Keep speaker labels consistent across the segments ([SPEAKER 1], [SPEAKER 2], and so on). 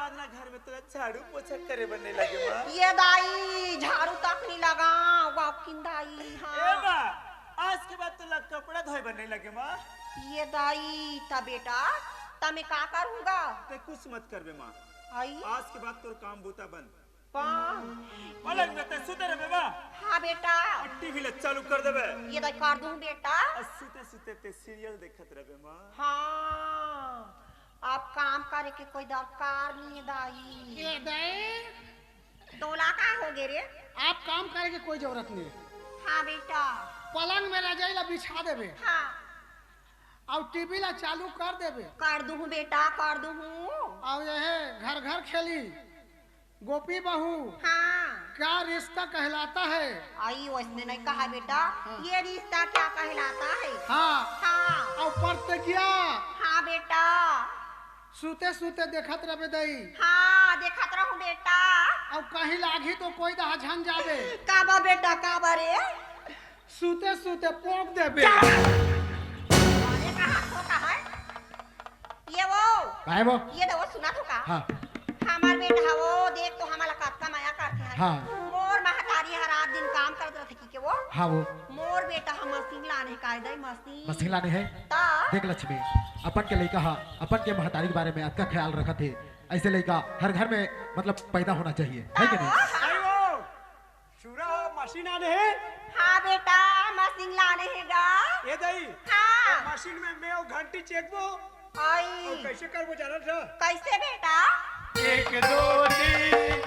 [SPEAKER 1] बाद ना घर में तो झाड़ू पोछा करे बनने लगे माँ।
[SPEAKER 2] ये दाई झाड़ू तक नहीं लगा वाकिन दाई। हाँ
[SPEAKER 1] ए माँ, आज के बाद तो लग कपड़ा धोए बनने लगे माँ।
[SPEAKER 2] ये दाई ता बेटा ता मैं का करूँगा?
[SPEAKER 1] ते कुछ मत कर बे माँ।
[SPEAKER 2] आई
[SPEAKER 1] आज के बाद तोर काम बूता बंद।
[SPEAKER 2] पलंग
[SPEAKER 1] में ते सुते रहे बा।
[SPEAKER 2] हाँ बेटा
[SPEAKER 1] टीवी ले चालू कर देबे।
[SPEAKER 2] ये दाई कर दूँ बेटा।
[SPEAKER 1] सुते सुते ते सीरियल देखत रहे माँ।
[SPEAKER 2] हाँ आप काम करे के कोई दरकार नहीं है दाई।
[SPEAKER 3] ये दे
[SPEAKER 2] तोला का हो गे रे?
[SPEAKER 3] आप काम करे के कोई जरूरत नहीं।
[SPEAKER 2] हाँ बेटा
[SPEAKER 3] पलंग में रजाई ला बिछा देबे
[SPEAKER 2] हाँ
[SPEAKER 3] और टीवी ला चालू कर देबे।
[SPEAKER 2] कर दूँ बेटा कर दूँ।
[SPEAKER 3] और यह घर घर खेली गोपी बहू
[SPEAKER 2] हाँ
[SPEAKER 3] क्या रिश्ता कहलाता है।
[SPEAKER 2] आई उसने नहीं कहा बेटा।
[SPEAKER 3] हाँ।
[SPEAKER 2] ये रिश्ता क्या कहलाता है?
[SPEAKER 3] हाँ
[SPEAKER 2] हाँ
[SPEAKER 3] और प्रतिज्ञा
[SPEAKER 2] हाँ बेटा
[SPEAKER 3] सूते सूते देखत रहे दई
[SPEAKER 2] हाँ देखत रहूं बेटा।
[SPEAKER 3] और कहीं लागी तो कोई दहा झन जाबे।
[SPEAKER 2] काबा बेटा काबा रे?
[SPEAKER 3] सूते सूते पोंक देबे।
[SPEAKER 2] अरे कहाँ ठोका है? ये वो ये तो वो सुना ठोका।
[SPEAKER 3] हाँ
[SPEAKER 2] हमार बेटा वो देख तो हमारा कत्का माया करते हैं।
[SPEAKER 3] हाँ
[SPEAKER 2] मोर महतारी हर रात दिन काम करते रहते कि वो
[SPEAKER 3] हाँ वो
[SPEAKER 2] मोर बेटा हम मशीन लाने का इधर
[SPEAKER 3] मशीन लाने है।
[SPEAKER 2] ता
[SPEAKER 3] देख लक्ष्मी अपन के लड़का हा अपन के महतारी के बारे में अतका ख्याल रखा थे। ऐसे लड़का हर घर में मतलब पैदा होना चाहिए है कि नहीं?
[SPEAKER 1] शुरा मशीन आने है।
[SPEAKER 2] हाँ बेटा मशीन लाने है गा।
[SPEAKER 1] ये दई
[SPEAKER 2] हाँ
[SPEAKER 1] मशीन में मैं और घंटी चेक वो
[SPEAKER 2] आई
[SPEAKER 1] कैसे कर वो जाना था।
[SPEAKER 2] कैसे बेटा?
[SPEAKER 1] 1 2 3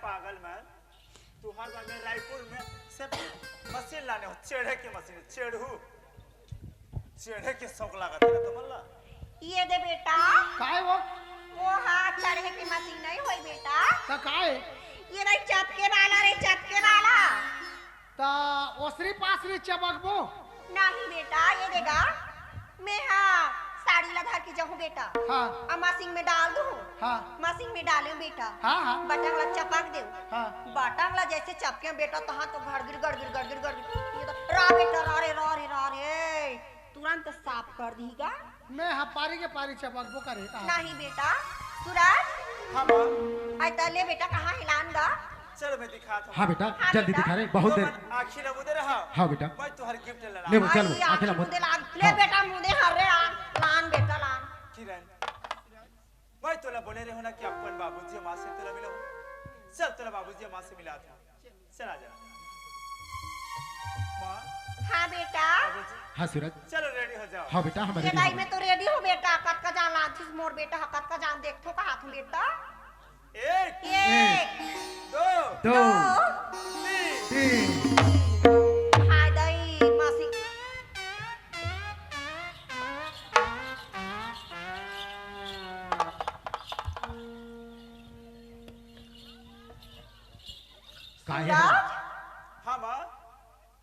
[SPEAKER 1] पागल मैं तू हर बार में रायपुर में से मशीन लाने हो चेढ़े की मशीन चेढ़े के शौक लगा तेरा तो मल्ला।
[SPEAKER 2] ये दे बेटा
[SPEAKER 3] काहे वो
[SPEAKER 2] हाथ चढ़े की मशीन नहीं होई बेटा।
[SPEAKER 3] ता काहे
[SPEAKER 2] ये नहीं चपके वाला रे चपके वाला।
[SPEAKER 3] ता ओसरी पासरी चबकबो
[SPEAKER 2] नहीं बेटा ये देगा मैं हाँ साड़ी लगा के जाऊँ बेटा।
[SPEAKER 3] हाँ
[SPEAKER 2] अब मशीन में डाल दूँ।
[SPEAKER 3] हाँ
[SPEAKER 2] मशीन में डालूं बेटा।
[SPEAKER 3] हाँ हाँ
[SPEAKER 2] बटन ला चपक दे।
[SPEAKER 3] हाँ
[SPEAKER 2] बटन ला जैसे चपके बेटा तो हाँ तो गड़गिर ये तो रा बेटा रा रे तुरंत साफ कर दीगा।
[SPEAKER 3] मैं हाँ पारी के पारी चबकबो करे।
[SPEAKER 2] नहीं बेटा सूरज
[SPEAKER 1] हाँ माँ
[SPEAKER 2] आई तले बेटा कहाँ हिलाऊंगा?
[SPEAKER 1] चल मैं दिखाता हूँ।
[SPEAKER 3] हाँ बेटा
[SPEAKER 2] हाँ
[SPEAKER 3] जल्दी
[SPEAKER 2] बेटा।
[SPEAKER 3] दिखा रहे बहुत देर।
[SPEAKER 1] आखिर लबू दे रहा।
[SPEAKER 3] हाँ बेटा
[SPEAKER 1] मैं तुहर गिफ्ट ला
[SPEAKER 3] ले वो चल
[SPEAKER 2] आई,
[SPEAKER 3] आखिर
[SPEAKER 2] आखिर मुदे लाग ले बेटा मुदे हरे लान बेटा लान।
[SPEAKER 1] किरण मैं तोला बोले रहे हो ना कि अपन बाबूजी माँ से तोला मिला चल तोला बाबूजी माँ से मिला था। चल आ जा माँ।
[SPEAKER 2] हाँ बेटा
[SPEAKER 1] बाबूजी
[SPEAKER 3] हाँ सूरज
[SPEAKER 1] चलो रेडी हो जाओ।
[SPEAKER 3] हाँ बेटा हम
[SPEAKER 2] ये
[SPEAKER 3] रेडी
[SPEAKER 2] दाई
[SPEAKER 3] हो
[SPEAKER 2] में तो रेडी हो बेटा कत का जान लाथिस मोर बेटा कत का जान देख तो का हाथ में बेटा।
[SPEAKER 1] 1
[SPEAKER 2] एक
[SPEAKER 1] 2
[SPEAKER 3] दो
[SPEAKER 1] 3
[SPEAKER 3] तीन
[SPEAKER 2] हाय दाई मासी
[SPEAKER 3] काहे
[SPEAKER 2] सूरज
[SPEAKER 1] हाँ माँ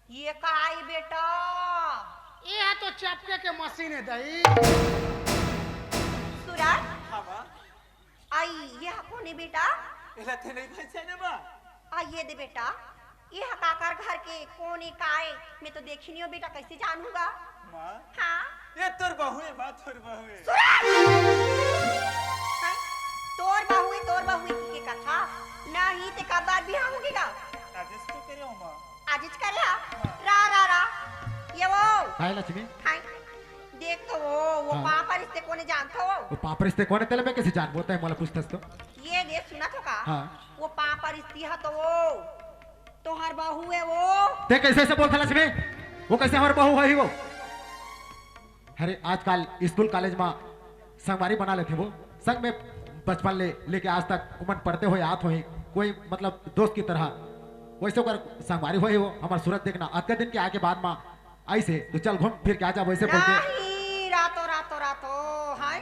[SPEAKER 2] ये काई बेटा?
[SPEAKER 3] ये है तो चपके के मशीन है दई।
[SPEAKER 2] सूरज
[SPEAKER 1] हाँ माँ
[SPEAKER 2] आई ये कौन बेटा?
[SPEAKER 1] इला ते नहीं पहचाने माँ।
[SPEAKER 2] आइए दे बेटा ये काकर घर के कौन काय मैं तो देखी नहीं हो बेटा कैसे जानूंगा?
[SPEAKER 1] माँ
[SPEAKER 2] हाँ
[SPEAKER 1] ये तोर बहू है माँ तोर बहू है।
[SPEAKER 2] हाँ? तोर बहु की के कथा नहीं ते कब बार भी होगी का?
[SPEAKER 1] राजेश तो करे हो माँ।
[SPEAKER 2] आज कर रा ये वो
[SPEAKER 3] काहे लक्ष्मी
[SPEAKER 2] हाय देख तो वो
[SPEAKER 3] हाँ।
[SPEAKER 2] पापा रिश्ते कोने जानता हो?
[SPEAKER 3] वो पाप रिश्ते कौन है तेरे में कैसे जान बोलता है मला पूछतस तो।
[SPEAKER 2] ये देख सुना तो का?
[SPEAKER 3] हाँ
[SPEAKER 2] वो पापा रिश्ती है तो वो तो हर बहू है वो।
[SPEAKER 3] ते कैसे ऐसे बोलता लक्ष्मी वो कैसे हमारे बहू है ही वो। अरे आजकल स्कूल कॉलेज में संगवारी बना लेते वो संग में बचपन लेके आज तक उमन पढ़ते हुए आत हुए कोई मतलब दोस्त की तरह वैसे कर संगवारी हुई वो हमारे सूरत देखना आज के दिन के आगे बाद में ऐसे तो चल घूम फिर के आ जा वैसे बोलते
[SPEAKER 2] नहीं रातो हाय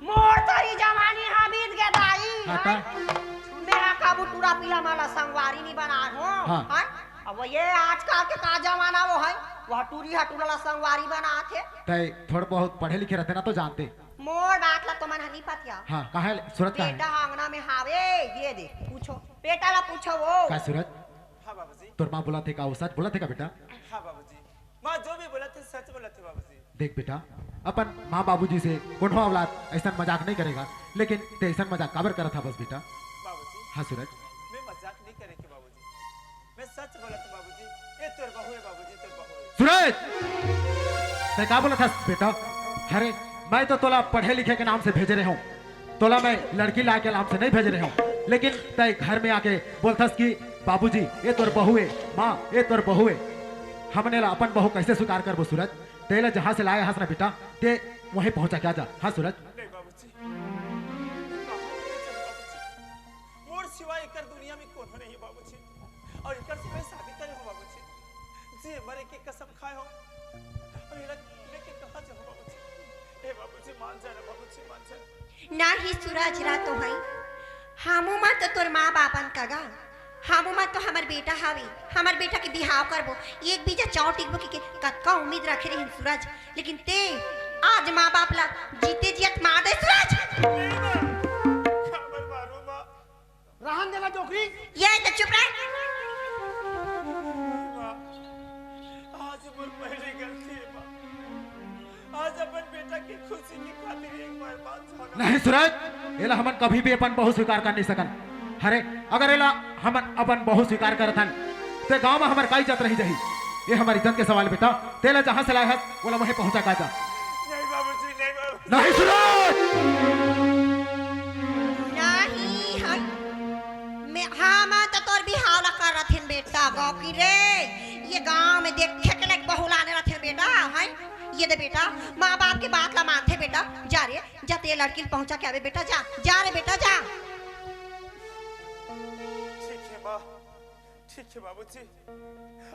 [SPEAKER 2] मोर तोरी जवानी हा बीत गए दाई
[SPEAKER 3] हाँ
[SPEAKER 2] मेरा काबू टूरा पीला माला संगवारी नहीं बना हो
[SPEAKER 3] हाँ।
[SPEAKER 2] हाय अब ये आजकल के का जमाना वो है वह टूरी हटूला संगवारी बना थे
[SPEAKER 3] तय थोड़ा बहुत पढ़े लिखे रहते ना तो जानते
[SPEAKER 2] मोर बात ला तो मन नहीं पतिया।
[SPEAKER 3] हाँ कहा है सूरत का
[SPEAKER 2] बेटा
[SPEAKER 3] है
[SPEAKER 2] आंगना में हावे ये दे पूछो बेटा ला पूछो वो
[SPEAKER 3] का सूरत
[SPEAKER 1] हाँ हाँ बाबूजी।
[SPEAKER 3] तोर माँ बोला थे का वो सच बोला थे का बेटा?
[SPEAKER 1] हाँ बाबूजी, माँ जो भी बोला थे सच बोला थे बाबूजी।
[SPEAKER 3] देख बेटा, अपन माँ बाबूजी से कोनो औलाद ऐसा मजाक नहीं करेगा, लेकिन ते ऐसा मजाक काबर करा था बस बेटा?
[SPEAKER 1] बाबूजी
[SPEAKER 3] हाँ सूरज,
[SPEAKER 1] मैं मजाक नहीं करेगी बाबूजी, मैं सच बोला था बाबूजी। ये तोर बहू है बाबूजी, तोर बहू है।
[SPEAKER 3] सूरज ते का बोला था बेटा? अरे मैं तो तोला पढ़े लिखे के नाम से भेज रहे हूँ, तोला मैं लड़की ला के नाम से नहीं भेज रहे हूँ, लेकिन ते घर में आके बोलथस कि बाबूजी ये तोर बहू है, माँ ये तोर बहू है। हमने ला अपन बहू कैसे स्वीकार करबो सूरज? तेला जहाँ से लाया हंस ना बेटा, ते वहीं पहुंचा क्या जा। हाँ सूरज,
[SPEAKER 1] नहीं बाबूजी, मोर सिवाय एकर दुनिया में कोनो नहीं है बाबूजी, और एकर से मैं शादी करे हो बाबूजी। जी मरे के कसम खाए हो, और ये लेके कहाँ जाओ बाबूजी? ए बाबूजी मान जा ना बाबूजी, मान जा।
[SPEAKER 2] ना ही सूरज रा तो हई हमू मा तो तोर माँ बापन कगा, हमू मा तो हमार बेटा हावी, हमार बेटा के बिहाव करबो, एक बीजा चाव टिकबो कि कतका उम्मीद रखे रही सूरज, लेकिन ते आज माँ बाप ला जीते जियत मार दे सूरज।
[SPEAKER 1] नहीं माँ, खबर मारो माँ।
[SPEAKER 4] रहन देना डोकरी।
[SPEAKER 2] ये तो चुप रह।
[SPEAKER 1] माँ, आज मोर पहली गलती है माँ, आज अपन बेटा की खुशी की खातिर एक बार बात सुनो।
[SPEAKER 3] नहीं सूरज, एला हमन कभी भी अपन बहु स्वीकार कर नहीं सकन। अरे अगर एला हमन अपन बहु स्वीकार करथन ते गांव में हमार का इज्जत रही जही। ये हमारी इज्जत के सवाल बेटा, तेला जहां से लाया है बोला वहीं पहुंचा का जा।
[SPEAKER 1] नहीं बाबूजी, नहीं बाबूजी।
[SPEAKER 3] नहीं सूरज,
[SPEAKER 2] नहीं हई मैं हाँ माँ तो तोर बिहाव ला कर रथिन बेटा गाँव की रे, ये गाँव में देखे के लायक बहू लाने रथिन बेटा। हई ये दे बेटा, माँ बाप की बात ला मानते बेटा, जा रे जा ते लड़की पहुंचा के आवे बेटा, जा जा रे बेटा जा।
[SPEAKER 1] ठीक है माँ, ठीक है बाबूजी,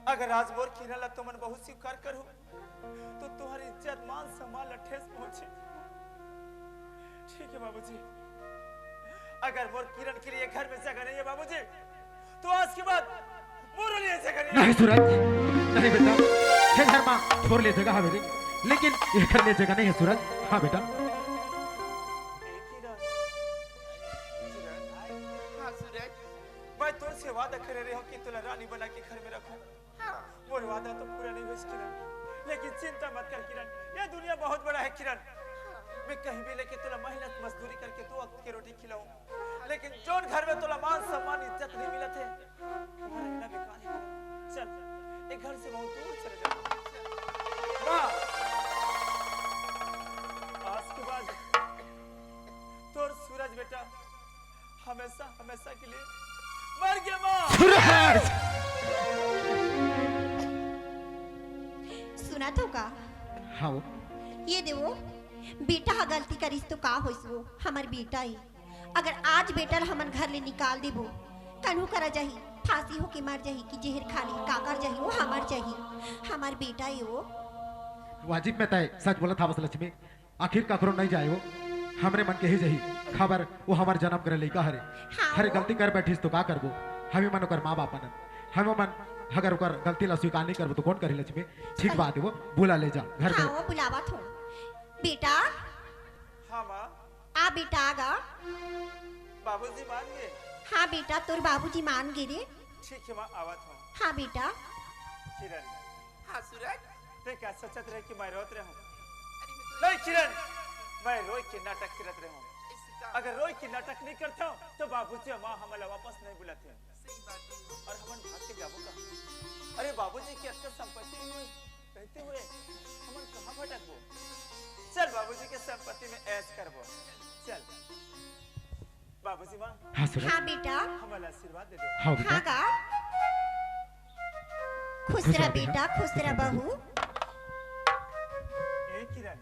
[SPEAKER 1] अगर आज मोर किरण ला तुमन बहुत स्वीकार करो तो तुम्हारी इज्जत मान सम्मान ला ठेस पहुंचे। ठीक है बाबूजी, अगर मोर किरण के लिए घर में जगह नहीं है बाबूजी, तो आज के बाद मोर लिए जगह नहीं है।
[SPEAKER 3] नहीं सूरज, नहीं बेटा, ये घर मां छोड़ ले जगह है मेरी, लेकिन ये घर ले जगह नहीं है सूरज। हाँ बेटा,
[SPEAKER 1] मैं तुझसे वादा करे रही हूँ कि तुला रानी बना के घर में रखूं। मोर वादा तो पूरा नहीं हुआ किरण, लेकिन चिंता मत कर किरण, ये दुनिया बहुत बड़ा है किरण। मैं कहीं भी लेके तुला मेहनत मजदूरी करके 2 वक्त की रोटी खिलाऊं, लेकिन जोन घर में तुला मान सम्मान इज्जत नहीं मिला थे तुम्हारा रहना बेकार है। चल एक घर से बहुत दूर चले जाओ। माँ, आज के बाद तोर सूरज बेटा हमेशा हमेशा के लिए मर गया माँ।
[SPEAKER 3] सूरज
[SPEAKER 2] सुना तो का?
[SPEAKER 3] हाँ वो
[SPEAKER 2] ये देवो बेटा हा गलती करिस तो का होइस वो हमार बेटा ही, अगर आज बेटा ला हमन घर ले निकाल देबो कन्हू करा जाही, फांसी हो के मर जाही कि जहर खा ली का कर जाही, वो हमार जाही, हमार बेटा ही वो।
[SPEAKER 3] वाजिब में तय सच बोला था बस लक्ष्मी, आखिर ककरो नहीं जाए वो हमरे मन के ही जही खबर वो हमार जन्म करे लेका हरे।
[SPEAKER 2] हाँ
[SPEAKER 3] हरे
[SPEAKER 2] वो।
[SPEAKER 3] गलती कर बैठीस तो का करबो, हमें मन ओकर माँ बाप न हमें मन अगर ओकर गलती ला स्वीकार नहीं करबो तो कौन करी लक्ष्मी? ठीक बात है वो, बुला ले जा घर
[SPEAKER 2] हाँ
[SPEAKER 3] में।
[SPEAKER 2] वो बुलावा थो बेटा,
[SPEAKER 1] हाँ माँ,
[SPEAKER 2] आ बेटा आगा।
[SPEAKER 1] बाबूजी मान गए।
[SPEAKER 2] हाँ बेटा तोर बाबूजी मान गे रे।
[SPEAKER 1] ठीक है माँ, आवत हूँ।
[SPEAKER 2] हाँ बेटा।
[SPEAKER 1] किरण, हाँ सूरज, ते क्या सोचत रहे कि मैं रोत रहूं? नहीं किरण, मैं रोई के नाटक करत रहूं। अगर रोई के नाटक नहीं करता हूं, तो बाबूजी और माँ हमारा वापस नहीं बुलाते हैं। और हमन भाग के जाबो का? अरे बाबूजी की अक्सर संपत्ति में रहते हुए हमन कहाँ भटकबो? चल बाबूजी के संपत्ति में ऐश करबो। चल बाबूजी माँ,
[SPEAKER 3] हाँ सूरज,
[SPEAKER 2] हाँ बेटा।
[SPEAKER 1] हमारा आशीर्वाद दे दो।
[SPEAKER 3] हाँ बेटा,
[SPEAKER 2] हाँ गा खुश रह बेटा, खुश रह बहू।
[SPEAKER 1] ए किरण,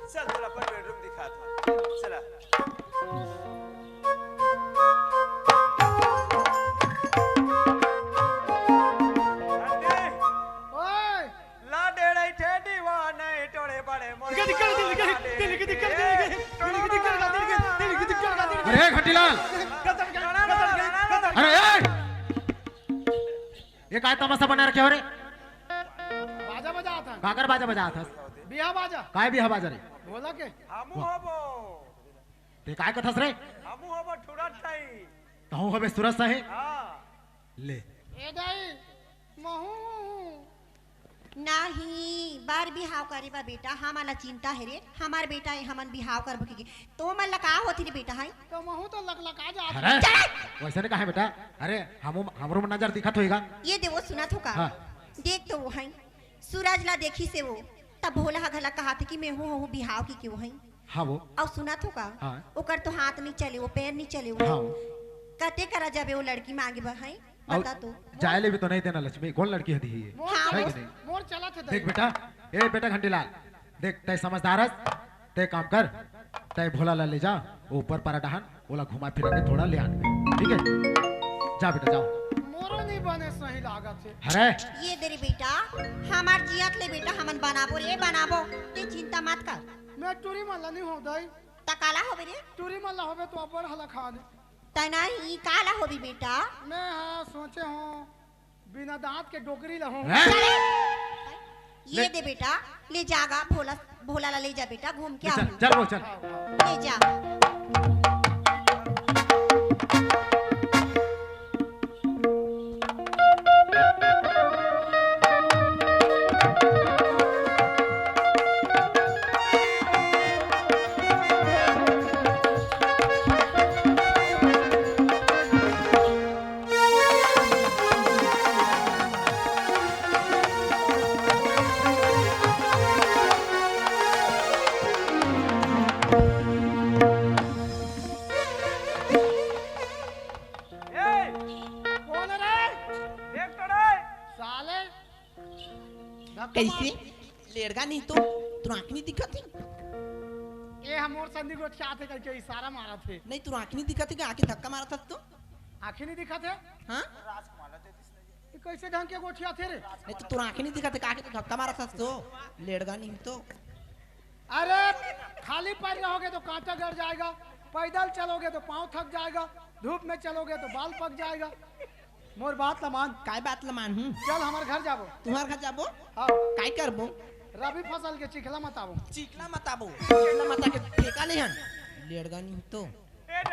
[SPEAKER 1] चल थोड़ा पर बेडरूम दिखा था। चला।
[SPEAKER 4] ओए
[SPEAKER 1] ला डेढ़ाई ठे दीवाने टोले बड़े मोरे।
[SPEAKER 3] अरे घंटीलाल, अरे ए! ये काय तमाशा बना रखे हो रे?
[SPEAKER 4] बाजा बजा था,
[SPEAKER 3] काकर बाजा बजा था?
[SPEAKER 4] बिया बाजा
[SPEAKER 3] काय भी बाजा रे?
[SPEAKER 4] बोला के
[SPEAKER 1] हमू हबो,
[SPEAKER 3] ते काय कथस रे?
[SPEAKER 1] हमू हबो ठुरा ठाई।
[SPEAKER 3] कहूँ हवे सूरज साहे,
[SPEAKER 1] हाँ,
[SPEAKER 3] ले
[SPEAKER 4] ए दाई महू
[SPEAKER 2] नहीं बार बिहाव करे बा बेटा हमारा चिंता है रे हमार बेटा है हमन बिहाव कर बके तो मन लका होती रे बेटा है
[SPEAKER 4] तो महू तो लकलका जा
[SPEAKER 3] अरे वैसे नहीं कहा बेटा अरे हमरो में नजर दिखत होएगा
[SPEAKER 2] ये देवो सुना थो का
[SPEAKER 3] हाँ।
[SPEAKER 2] देख तो वो है सूरज ला देखी से वो तब भोला घला कहा था कि मैं हूँ बिहाव की क्यों है
[SPEAKER 3] हाँ वो
[SPEAKER 2] और सुना थो का
[SPEAKER 3] हाँ।
[SPEAKER 2] ओकर तो हाथ नहीं चले वो पैर नहीं चले वो
[SPEAKER 3] हाँ।
[SPEAKER 2] कते करा जाबे वो लड़की मांगे बा है
[SPEAKER 3] और
[SPEAKER 2] बता तो
[SPEAKER 3] जायले भी तो नहीं देना लक्ष्मी कौन लड़की है ये
[SPEAKER 4] मोर
[SPEAKER 2] हाँ,
[SPEAKER 3] है
[SPEAKER 2] वो-
[SPEAKER 3] कि नहीं
[SPEAKER 4] मोर चला थे
[SPEAKER 3] देख बेटा ए बेटा घंटीलाल देख तय समझदार हस तय काम कर तय भोला ला ले जा ऊपर पारा डहान ओला घुमा फिरा के थोड़ा ले आन ठीक है जा बेटा जाओ
[SPEAKER 4] मोरो नहीं बने सही लागत है
[SPEAKER 3] अरे
[SPEAKER 2] ये देरी बेटा हमार जियत ले बेटा हमन बनाबो रे बनाबो ते चिंता मत कर
[SPEAKER 4] मैं टूरी मल्ला नहीं हो दाई
[SPEAKER 2] तकाला होबे रे
[SPEAKER 4] टूरी मल्ला होवे तो अबर हला खा दे
[SPEAKER 2] तना ही काला होबी बेटा
[SPEAKER 4] मैं हाँ सोचे हूँ बिना दांत के डोकरी लहूँ
[SPEAKER 3] हैं?
[SPEAKER 2] ये दे बेटा ले जागा भोला भोला ला ले जा बेटा घूम के
[SPEAKER 3] चल
[SPEAKER 2] आओ
[SPEAKER 3] चल वो चल
[SPEAKER 2] ले जा
[SPEAKER 4] कौन है रे
[SPEAKER 1] देख तो रे
[SPEAKER 4] साले धक्का
[SPEAKER 5] कैसे लेड़गा नहीं तो तू आँख नहीं दिखा थी
[SPEAKER 4] मार। ये हम और संदी को क्या थे करके इशारा मारा थे
[SPEAKER 5] नहीं तू आँख नहीं दिखा थी कि आके धक्का मारा था तो
[SPEAKER 4] आंखें नहीं दिखा थे
[SPEAKER 5] हाँ
[SPEAKER 4] ये कैसे ढंग के गोठिया थे रे
[SPEAKER 5] नहीं तो तू आँख नहीं दिखा थी आके तो धक्का मारा था तो लेड़गा नहीं तो
[SPEAKER 4] अरे खाली पैर रहोगे तो कांटा गड़ जाएगा पैदल चलोगे तो पाँव थक जाएगा धूप में चलोगे तो बाल पक जाएगा मोर बात ला मान
[SPEAKER 5] काय बात ला मान हूँ
[SPEAKER 4] चल हमारे घर जाबो
[SPEAKER 5] तुम्हार घर जाबो
[SPEAKER 4] हाँ
[SPEAKER 5] काय करबो
[SPEAKER 4] रबी फसल के चिखला मत आवो
[SPEAKER 5] चिकला मताबो चिकला मता के फेंका ले हन लेड़गा नहीं तो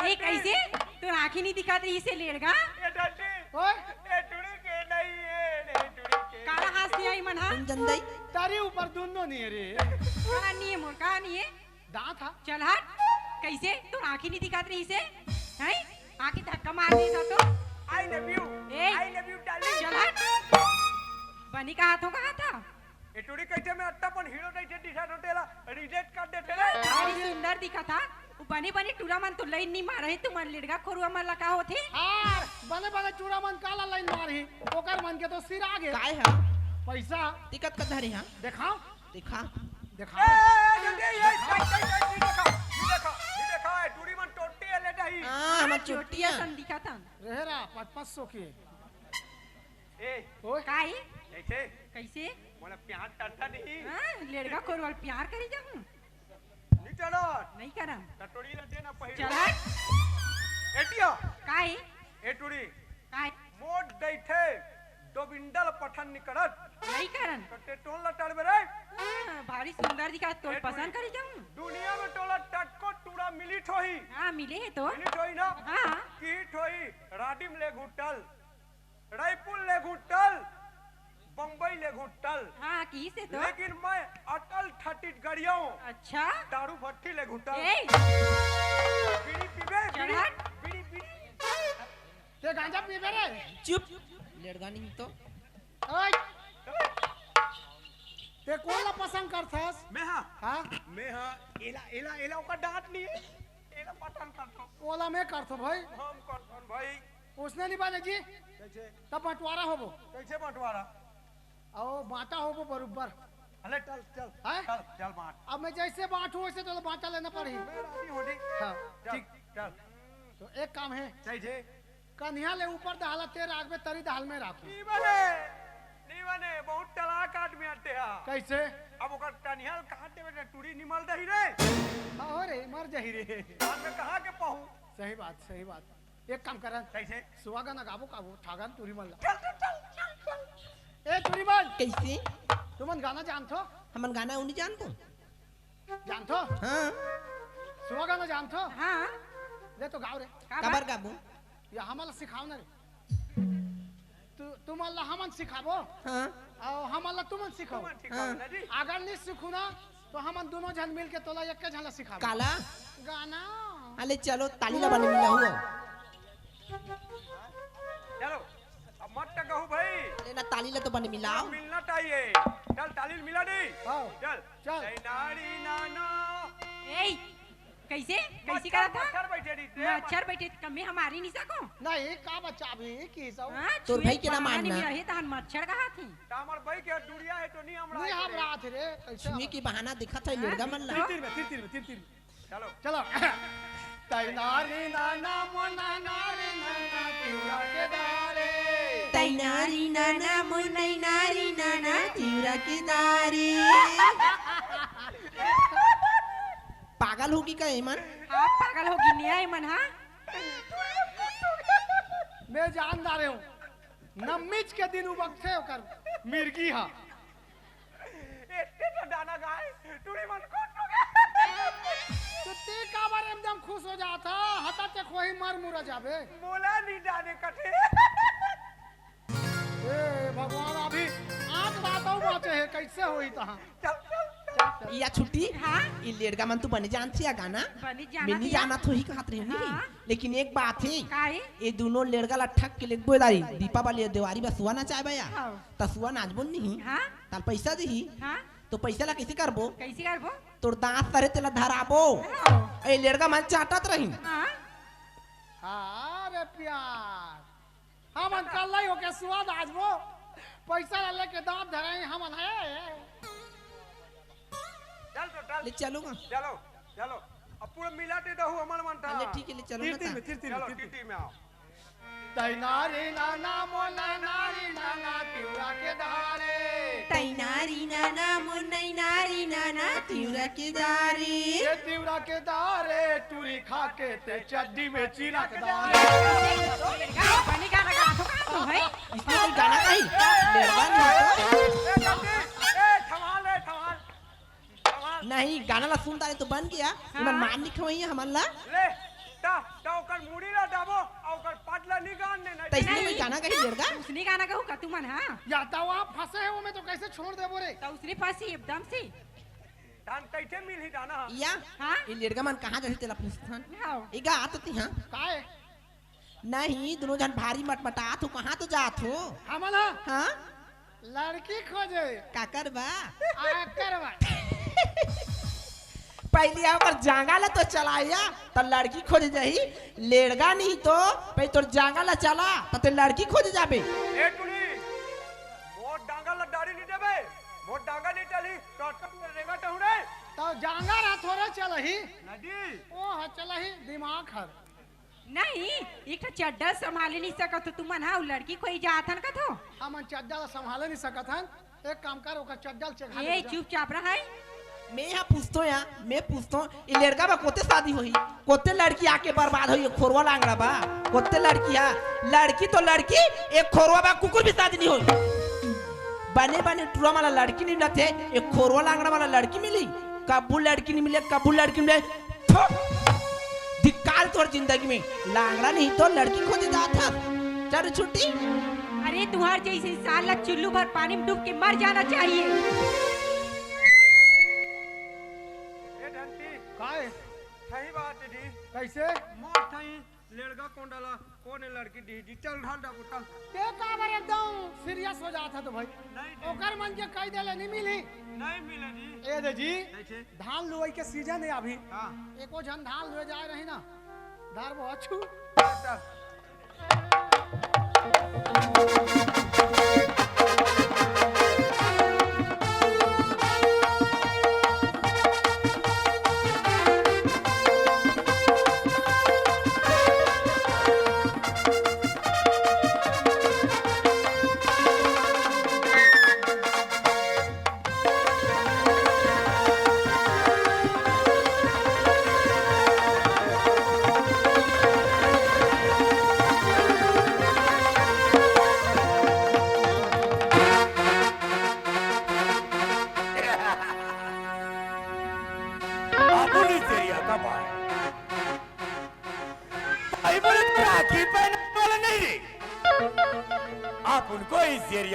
[SPEAKER 6] ये कैसे तू आँखें नहीं दिखा रही इसे लेड़गा
[SPEAKER 1] ये डंडी
[SPEAKER 4] ओए
[SPEAKER 1] ये टुड़ी के नहीं है नहीं टुड़ी के
[SPEAKER 6] काला हाथ से आई मन हा
[SPEAKER 5] तुम जंदई
[SPEAKER 4] तारी ऊपर दोनों नहीं है रे
[SPEAKER 6] काला नहीं है मोर का नहीं है
[SPEAKER 4] दांत हा
[SPEAKER 6] चल हट कैसे तू आँखें नहीं दिखा रही इसे हैं आँखें धक्का मार दी था तो
[SPEAKER 1] I love U
[SPEAKER 6] A
[SPEAKER 1] I love you darling
[SPEAKER 6] चल हट बनी का हाथों का था
[SPEAKER 1] ये टुड़ी कैसे में अट्टा पण हीरो नहीं थे दिशा रोटेला रिजेक्ट कर देते रे
[SPEAKER 6] बड़ी सुंदर दिखा था वो बनी बनी टूरा मन तो लाइन नहीं मार रहे तुम्हारे लेड़गा खोरुआ मन लगा होते
[SPEAKER 4] हार बने बने चूड़ा मन काला लाइन मारी ओकर मन के तो सिर आगे
[SPEAKER 5] काय है
[SPEAKER 4] पैसा
[SPEAKER 5] दिक्कत का धरे हाँ
[SPEAKER 4] दिखाओ
[SPEAKER 5] दिखा
[SPEAKER 4] दिखाओ
[SPEAKER 1] डंडी ये देखा ये टुड़ी मन टोटी है लेटा ही
[SPEAKER 5] हाँ हमार
[SPEAKER 6] चोटिया
[SPEAKER 5] चोटिया
[SPEAKER 6] सन दिखा था
[SPEAKER 4] रहेरा 500 की
[SPEAKER 1] ए
[SPEAKER 4] ओए
[SPEAKER 6] काहे
[SPEAKER 1] कैसे
[SPEAKER 6] कैसे
[SPEAKER 1] मोला प्यार टट्टा नहीं
[SPEAKER 6] हाँ लेड़गा खोरुआ प्यार करी जाऊं
[SPEAKER 1] नहीं चलो
[SPEAKER 6] नहीं करम
[SPEAKER 1] टटोड़ी लटे ना पहिर
[SPEAKER 6] चल हट
[SPEAKER 1] एटिया
[SPEAKER 6] काहे
[SPEAKER 1] ए टुड़ी
[SPEAKER 6] काहे
[SPEAKER 1] मोट दैथे दोबिंडल पठन निकलत
[SPEAKER 6] नहीं करन
[SPEAKER 1] कटे टोल लटाड़ में रे
[SPEAKER 6] हाँ, भारी सुंदर दिखा तो
[SPEAKER 1] ए,
[SPEAKER 6] पसंद
[SPEAKER 1] टुड़ी।
[SPEAKER 6] करी जाऊं
[SPEAKER 1] दुनिया में टोला टटको टूड़ा मिलिट होई
[SPEAKER 6] हाँ मिले है तो
[SPEAKER 1] मिलिट होई ना
[SPEAKER 6] हाँ
[SPEAKER 1] कीट होई राडिम ले घुटल रायपुर ले घुटल बम्बई ले घुटल
[SPEAKER 6] हाँ की से तो
[SPEAKER 1] लेकिन मैं अटल ठटिट गरियो
[SPEAKER 6] अच्छा
[SPEAKER 1] दारू भट्टी ले घुटल
[SPEAKER 6] ए
[SPEAKER 1] बीड़ी पीबे
[SPEAKER 6] चल
[SPEAKER 1] बीड़ी
[SPEAKER 6] हट।
[SPEAKER 1] बीड़ी बीड़ी
[SPEAKER 4] ते गांजा पीबे रे
[SPEAKER 5] चुप लेड़गा नहीं तो
[SPEAKER 4] ओए ते कौन ला पसंद करथस
[SPEAKER 1] मैं हाँ
[SPEAKER 4] हां
[SPEAKER 1] मैं हाँ एला एला एला ओका डांट नहीं है एला पठन करतो
[SPEAKER 4] ओला में करथो भाई
[SPEAKER 1] हम करतो भाई
[SPEAKER 4] उसने नहीं बाने जी
[SPEAKER 1] कैसे
[SPEAKER 4] तब बंटवारा होबो
[SPEAKER 1] कैसे बंटवारा
[SPEAKER 4] आओ बांटा होबो बरोबर
[SPEAKER 1] अरे चल चल
[SPEAKER 4] हैं?
[SPEAKER 1] चल चल बांट
[SPEAKER 4] अब मैं जैसे बांटू वैसे तो बांटा लेना पड़ी
[SPEAKER 1] मैं राजी हो दी
[SPEAKER 4] हाँ
[SPEAKER 1] चल
[SPEAKER 4] ठीक
[SPEAKER 1] चल
[SPEAKER 4] तो एक काम है
[SPEAKER 1] कैसे
[SPEAKER 4] कन्या ले ऊपर डाला तेरे आग में तरी दाल में राखू
[SPEAKER 1] नी बने बहुत तलाक आदमी आते हैं
[SPEAKER 4] कैसे
[SPEAKER 1] अब ओकर टनिहल काट देवे रे टूड़ी निमल दही रे
[SPEAKER 4] हो रे मर जाही रे
[SPEAKER 1] बाद में कहां के पहू
[SPEAKER 4] सही बात एक काम कर
[SPEAKER 1] कैसे
[SPEAKER 4] सुहागन गाबो काबो ठागन तुरी मल्ला
[SPEAKER 1] चल चल चल चल चल
[SPEAKER 4] ए तुरी मल
[SPEAKER 5] कैसे
[SPEAKER 4] तुमन गाना जानथो
[SPEAKER 5] हमन गाना उन्हीं जानतो
[SPEAKER 4] जानथो
[SPEAKER 5] हाँ
[SPEAKER 4] सुहागन जानथो
[SPEAKER 6] हाँ
[SPEAKER 4] ले तो गाओ रे
[SPEAKER 6] का
[SPEAKER 5] कबर गाबो
[SPEAKER 4] या हमला सिखाओ ना रे तुम अल्लाह हमन सिखाबो
[SPEAKER 5] हाँ
[SPEAKER 4] और हम अल्लाह तुमन सिखाओ
[SPEAKER 1] ठीक है ना जी
[SPEAKER 4] अगर नहीं सीखू ना तो हमन दोनों जन मिल के तोला एक झला सिखाबो
[SPEAKER 5] काला
[SPEAKER 4] गाना
[SPEAKER 5] अले चलो ताली ला बने मिला हुआ
[SPEAKER 1] चलो अब मत टकहू भाई
[SPEAKER 5] अरे ना ताली ला तो बने मिलाओ
[SPEAKER 1] मिलना चाहिए चल ताली मिला दी
[SPEAKER 4] आओ
[SPEAKER 1] चल
[SPEAKER 4] चल।
[SPEAKER 1] जय नारी नाना
[SPEAKER 6] ए कैसे कैसी करा था
[SPEAKER 1] मच्छर बैठे दी
[SPEAKER 6] मच्छर बैठे कमी हमारी निशा को
[SPEAKER 4] नहीं का बच्चा भी की सब
[SPEAKER 6] हाँ,
[SPEAKER 5] तोर
[SPEAKER 6] छुए
[SPEAKER 5] भाई के ना
[SPEAKER 6] पराना नहीं
[SPEAKER 5] मानना।
[SPEAKER 6] रहे तहन मच्छर कहा थी
[SPEAKER 1] हमर भाई के दुनिया है तो नहीं हमरा
[SPEAKER 4] नहीं हम रात रे कैसे
[SPEAKER 5] छुए की बहाना दिखा था लड़का मन ला
[SPEAKER 1] तीर चलो
[SPEAKER 4] चलो तै नारी नाना मोना नारी नाना तिउरा के दारे
[SPEAKER 5] तैनारी नाना मुन्नै नारी नाना तिउरा की दारी पागल होगी का ईमान
[SPEAKER 6] आप पागल होगी न्याय मन हाँ
[SPEAKER 4] मैं जानदार हूँ नम्मीच के दिन उबकते होकर मिर्गी हा
[SPEAKER 1] एते तो दाना गाय टूरी मन कोट हो गया
[SPEAKER 4] तो ते का बार एकदम खुश हो जाता हता ते कोई मर मुरा जाबे
[SPEAKER 1] बोला नहीं जाने कटे
[SPEAKER 4] ए भगवान अभी आज बताओ बाते है कैसे होई तहां
[SPEAKER 1] चल
[SPEAKER 5] या छुट्टी
[SPEAKER 6] हाँ
[SPEAKER 5] ये लड़का मन तू बने जानती है गाना
[SPEAKER 6] बनी जाना
[SPEAKER 5] मिनी
[SPEAKER 6] दिया।
[SPEAKER 5] जाना तो ही कहत रही नहीं
[SPEAKER 6] हाँ।
[SPEAKER 5] लेकिन एक बात है
[SPEAKER 6] काहे
[SPEAKER 5] ये दोनों लड़का ला ठक के लेके बोदारी दीपावली दिवाली बस सुआ ना चाहे भैया
[SPEAKER 6] हाँ।
[SPEAKER 5] तसुआ नाचबो नहीं
[SPEAKER 6] हाँ
[SPEAKER 5] ताल पैसा दी
[SPEAKER 6] हाँ
[SPEAKER 5] तो पैसा ला कैसे करबो
[SPEAKER 6] कैसी करबो
[SPEAKER 5] तोर दांत सरे तेला धराबो
[SPEAKER 6] हाँ
[SPEAKER 5] ए लड़का मन चाटत रही
[SPEAKER 6] हाँ
[SPEAKER 4] हां रे प्यार हम कल लाई होके स्वाद आजबो पैसा लेके दांत धराई हमन है
[SPEAKER 1] चल तो चल
[SPEAKER 5] ले चलूंगा
[SPEAKER 1] चलो चलो अब पूरा मिलाते दहु हमर मन था
[SPEAKER 5] अरे ठीक है ले चलो ना ता।
[SPEAKER 1] चलो टीटी में आओ
[SPEAKER 4] तै नारी नाना मोना नारी नाना तिउरा के दारे
[SPEAKER 5] तैनारी नाना मुन्नै नारी नाना तिउरा की दारी
[SPEAKER 4] ये तिउरा के दारे टूरी खा के ते चड्डी में चिरक दारे
[SPEAKER 6] बनी गाना गा तो का तो है
[SPEAKER 5] इसमें कोई गाना कही लड़का नहीं गाना ला सुनता तो बन गया इमन मान लिखे हुई है हमन ला
[SPEAKER 1] ले ता ओकर मुड़ी ला दाबो ओकर पाटला निगान ने
[SPEAKER 5] तो इसमें कोई गाना कही लड़का
[SPEAKER 6] उसने गाना कहू का तू मन हाँ
[SPEAKER 4] या तो आप फंसे हो मैं तो कैसे छोड़ देबो रे
[SPEAKER 6] तो उसने फांसी एकदम से
[SPEAKER 1] धान कैसे मिली दाना
[SPEAKER 5] या
[SPEAKER 6] हाँ
[SPEAKER 5] ये लड़का मन कहाँ जाते तेला पुस्तन
[SPEAKER 6] हाँ
[SPEAKER 5] इगा आत थी हाँ
[SPEAKER 4] काहे
[SPEAKER 5] नहीं दोनों जन भारी मटमटात हो कहाँ तो जात हो
[SPEAKER 4] हमन
[SPEAKER 5] हाँ
[SPEAKER 4] लड़की खोजे
[SPEAKER 5] काकर बा
[SPEAKER 4] करवा
[SPEAKER 5] पहले आकर जांगा ला तो चलाया तो लड़की खोज जाही लड़का नहीं तो पहले तो जांगा ला चला तो लड़की खोज जाबे
[SPEAKER 1] ए टुनी मोट डांगा ला दाढ़ी नहीं देबे मोट डांगा नहीं चली तो रेगा टहुरे
[SPEAKER 4] तो जांगा रा थोड़ा चलही
[SPEAKER 1] नदी
[SPEAKER 4] ओ ह चलही दिमाग हर
[SPEAKER 6] नहीं एक तो चड्डा संभाले नहीं सकत तो तुम मन हाँ लड़की कोई जाथन का तो
[SPEAKER 4] हमन चड्डा ला संभाले नहीं सकत हन एक काम कर ओकर चड्डा चढ़ा
[SPEAKER 6] ये चुपचाप रहा है
[SPEAKER 5] मैं यहाँ पूछतो या मैं पूछतो ये लड़का बा कोते शादी होई कोते लड़की आके बर्बाद होई खोरवा लांगड़ा बा कोते लड़की है लड़की तो लड़की एक खोरवा बा कुकुर भी शादी नहीं होई बने बने टूरा वाला लड़की नहीं मिलते एक खोरवा लांगड़ा वाला लड़की मिली कबू लड़की नहीं मिले कबू लड़की मिले धिक्कार तोर जिंदगी में लांगड़ा नहीं तो लड़की खोज जाता चल छुट्टी
[SPEAKER 6] अरे तुम्हारे जैसे इंसान ला चुल्लू भर पानी में डूब के मर जाना चाहिए
[SPEAKER 1] ए धंती
[SPEAKER 4] काहे
[SPEAKER 1] सही बात दी
[SPEAKER 4] कैसे
[SPEAKER 1] मोट थई लड़का कोंडला कोने लड़की दी चल ढाल दा बोतल
[SPEAKER 4] ते का बार एकदम सीरियस हो जाता तो भाई
[SPEAKER 1] नहीं
[SPEAKER 4] ओकर मन के कह देले नहीं मिली
[SPEAKER 1] नहीं मिले जी
[SPEAKER 4] ए दे जी
[SPEAKER 1] कैसे
[SPEAKER 4] धान लुवई के सीजन है अभी
[SPEAKER 1] हां
[SPEAKER 4] एको झन धान लुए जाए रही ना धार वो अच्छू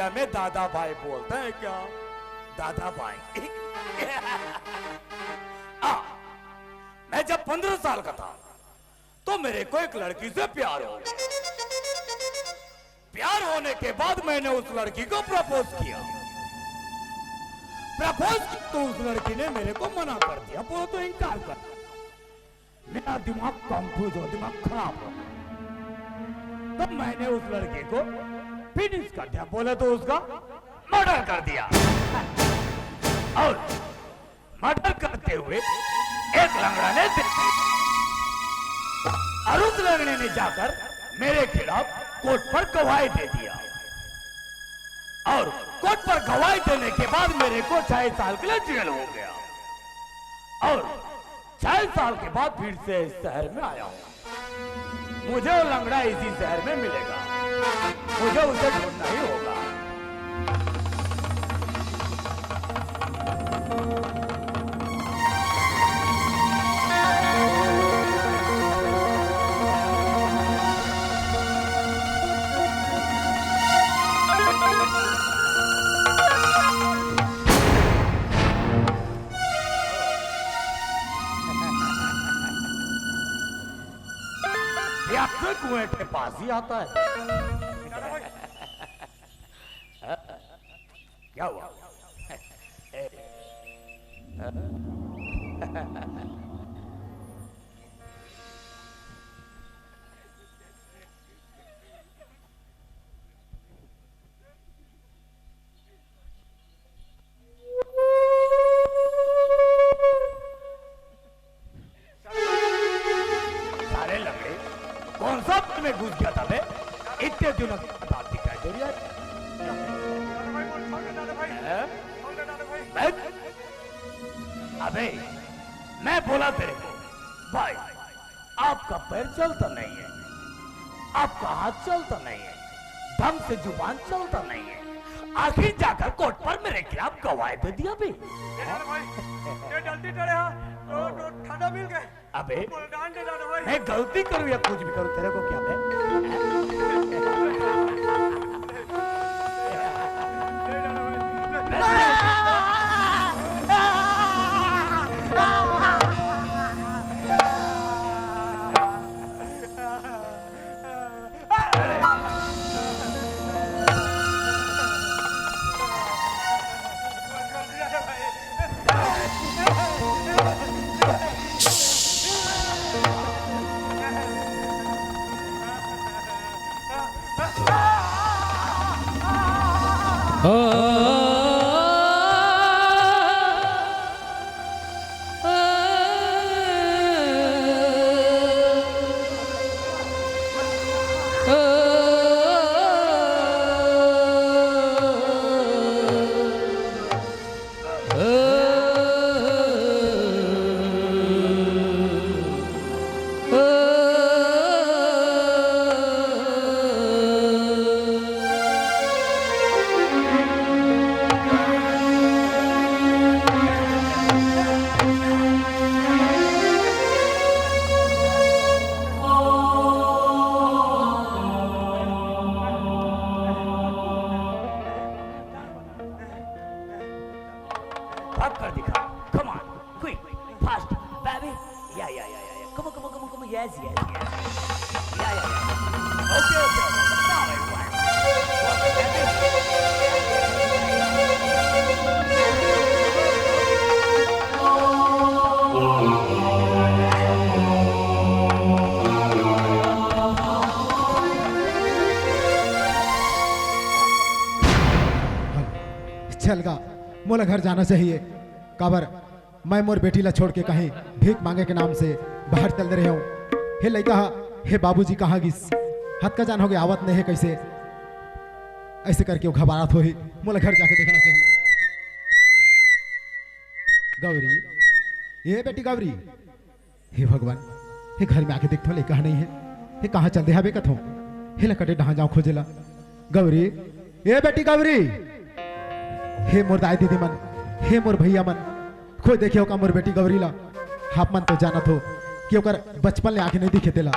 [SPEAKER 7] एरिया में दादा भाई बोलते हैं क्या? दादा भाई। मैं जब 15 साल का था तो मेरे को एक लड़की से प्यार हो गया। प्यार होने के बाद मैंने उस लड़की को प्रपोज किया। तो उस लड़की ने मेरे को मना कर दिया, वो तो इनकार कर। मेरा दिमाग कंफ्यूज हो, दिमाग खराब हो। तब मैंने उस लड़के को फिनिश कर दिया, बोले तो उसका मर्डर कर दिया। और मर्डर करते हुए एक लंगड़ा ने देख लिया। और उस लंगड़े ने जाकर मेरे खिलाफ कोर्ट पर गवाही दे दिया। और कोर्ट पर गवाही देने के बाद मेरे को 6 साल के लिए जेल हो गया। और 6 साल के बाद फिर से इस शहर में आया हूं। मुझे वो लंगड़ा इसी शहर में मिलेगा, मुझे उसे ढूंढना ही होगा। कुएं के पास ही आता है। क्या हुआ? सारे लकड़े कौन सा में घुस गया था बे? इतने दिनों के बाद दिखाई दे रही है। अबे मैं बोला तेरे को भाई, आपका पैर चलता नहीं है, आपका हाथ चलता नहीं है, ढंग से जुबान चलता नहीं है, आखिर जाकर कोर्ट पर मेरे खिलाफ गवाही दे दिया बे।
[SPEAKER 1] ठंडा मिल गए।
[SPEAKER 7] अबे मैं गलती करूं या कुछ भी करूं, तेरे को क्या है? भाग कर दिखा। Come on, quick, fast, baby. Yeah. Come on. Yes. Yeah. Okay. Now everyone.
[SPEAKER 3] चल गा मोला घर जाना चाहिए। काबर मैं मोर बेटी ला छोड़ के कहीं भीख मांगे के नाम से बाहर चल रहे हूँ। हे लड़का हे बाबूजी कहाँ गिस, हद का जान हो गया, आवत नहीं है कैसे ऐसे करके वो घबराहट हो ही। मोला घर जाके देखना चाहिए। गौरी, ये बेटी गौरी, हे भगवान, हे घर में आके देख तो ले कहा नहीं है, हे कहाँ चल दे बे कथो, हे लकटे डहा जाओ खोजेला। गौरी, ये बेटी गौरी, हे मोर दाई दीदी मन, हे मोर भैया मन, कोई देखियो का मोर बेटी गौरी ला। आप मन तो जानत हो कि ओकर बचपन ले आके नहीं दिखे तेला।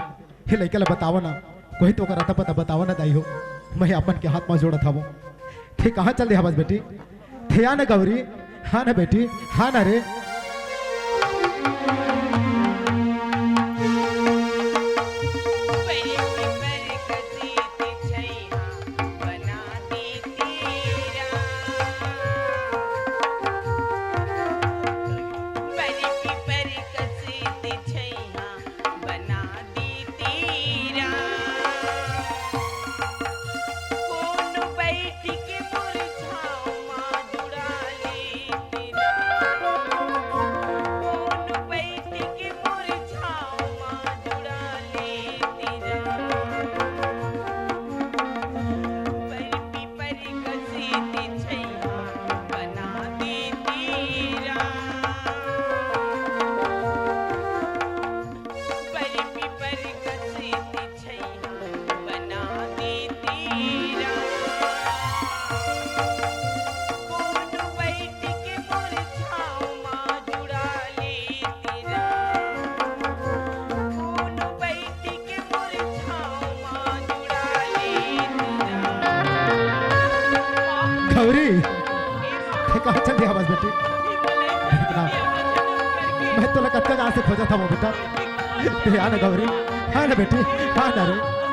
[SPEAKER 3] हे लइका ला बतावो ना, कोई तो ओकर अता पता बतावो ना दाई हो। मैं अपन के हाथ में जोड़त हवो, थे कहाँ चल दिया बस बेटी? थे आ ना गौरी, हाँ ना बेटी, हाँ ना रे। गौरी थे कहाँ चल दिया बस बेटी? देखना मैं तो लगा जहाँ से खोजा था वो बेटा। थे आ ना गौरी, हाँ ना बेटी, हाँ ना रे।